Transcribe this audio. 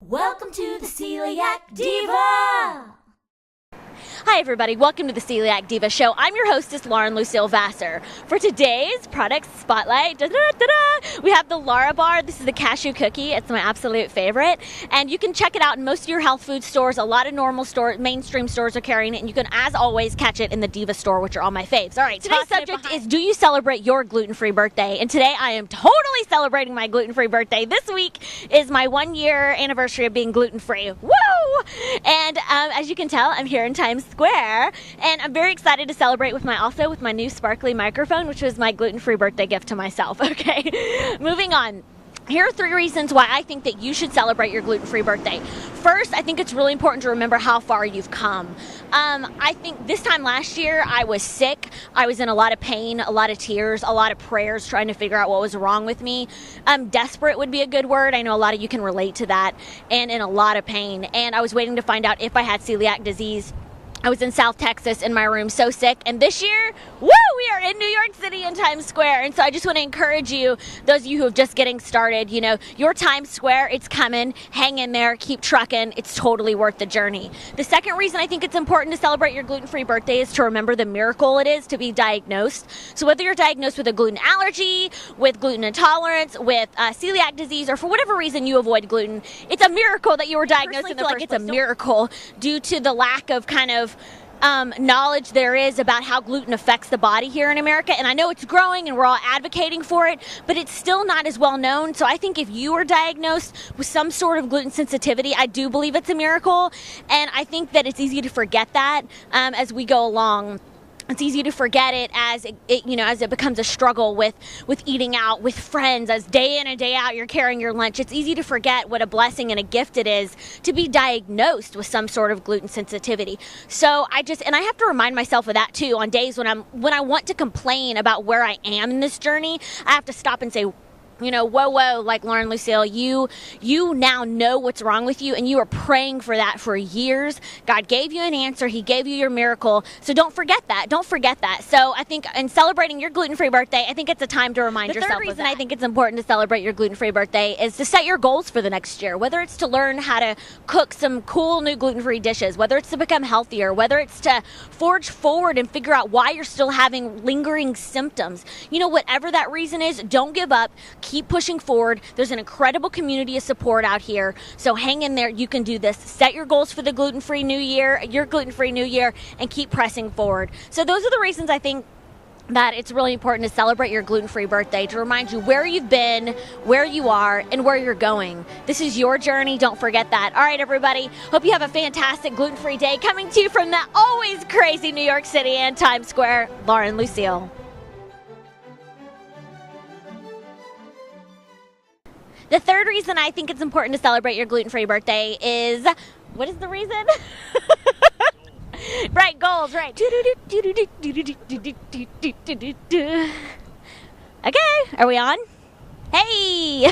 Welcome to the Celiac Diva! Hi everybody, welcome to the Celiac Diva Show. I'm your hostess, Lauren Lucille Vassar. For today's product spotlight, we have the Lara Bar. This is the cashew cookie. It's my absolute favorite. And you can check it out in most of your health food stores. A lot of normal stores, mainstream stores are carrying it. And you can, as always, catch it in the Diva store, which are all my faves. All right, today's subject is, do you celebrate your gluten-free birthday? And today I am totally celebrating my gluten-free birthday. This week is my 1-year anniversary of being gluten-free. Woo! And as you can tell, I'm here in Times Square, and I'm very excited to celebrate with my new sparkly microphone, which was my gluten-free birthday gift to myself. Okay, moving on. Here are 3 reasons why I think that you should celebrate your gluten-free birthday. First, I think it's really important to remember how far you've come. I think this time last year, I was sick. I was in a lot of pain, a lot of tears, a lot of prayers trying to figure out what was wrong with me. Desperate would be a good word. I know a lot of you can relate to that, and in a lot of pain. And I was waiting to find out if I had celiac disease. I was in South Texas in my room, so sick. And this year, woo, we are in New York City in Times Square. And so I just want to encourage you, those of you who are just getting started, you know, your Times Square, it's coming. Hang in there, keep trucking. It's totally worth the journey. The second reason I think it's important to celebrate your gluten-free birthday is to remember the miracle it is to be diagnosed. So whether you're diagnosed with a gluten allergy, with gluten intolerance, with celiac disease, or for whatever reason you avoid gluten, it's a miracle that you were diagnosed in the first place. It's a miracle due to the lack of kind of knowledge there is about how gluten affects the body here in America. And I know it's growing and we're all advocating for it, but it's still not as well known. So I think if you are diagnosed with some sort of gluten sensitivity, I do believe it's a miracle. And I think that it's easy to forget that as we go along. It's easy to forget it as it becomes a struggle with eating out with friends, as day in and day out you're carrying your lunch. It's easy to forget what a blessing and a gift it is to be diagnosed with some sort of gluten sensitivity. So I have to remind myself of that too on days when I want to complain about where I am in this journey. I have to stop and say, whoa, like Lauren Lucille, you now know what's wrong with you, and you are praying for that for years. God gave you an answer. He gave you your miracle. So don't forget that. Don't forget that. So I think in celebrating your gluten-free birthday, I think it's a time to remind yourself of that. The third reason I think it's important to celebrate your gluten-free birthday is to set your goals for the next year, whether it's to learn how to cook some cool new gluten-free dishes, whether it's to become healthier, whether it's to forge forward and figure out why you're still having lingering symptoms. Whatever that reason is, don't give up. Keep pushing forward. There's an incredible community of support out here. So hang in there. You can do this. Set your goals for the gluten-free new year, your gluten-free new year, and keep pressing forward. So those are the reasons I think that it's really important to celebrate your gluten-free birthday, to remind you where you've been, where you are, and where you're going. This is your journey. Don't forget that. All right, everybody. Hope you have a fantastic gluten-free day. Coming to you from the always crazy New York City and Times Square, Lauren Lucille. The third reason I think it's important to celebrate your gluten-free birthday is, what is the reason? Right, goals, right. Okay, are we on? Hey!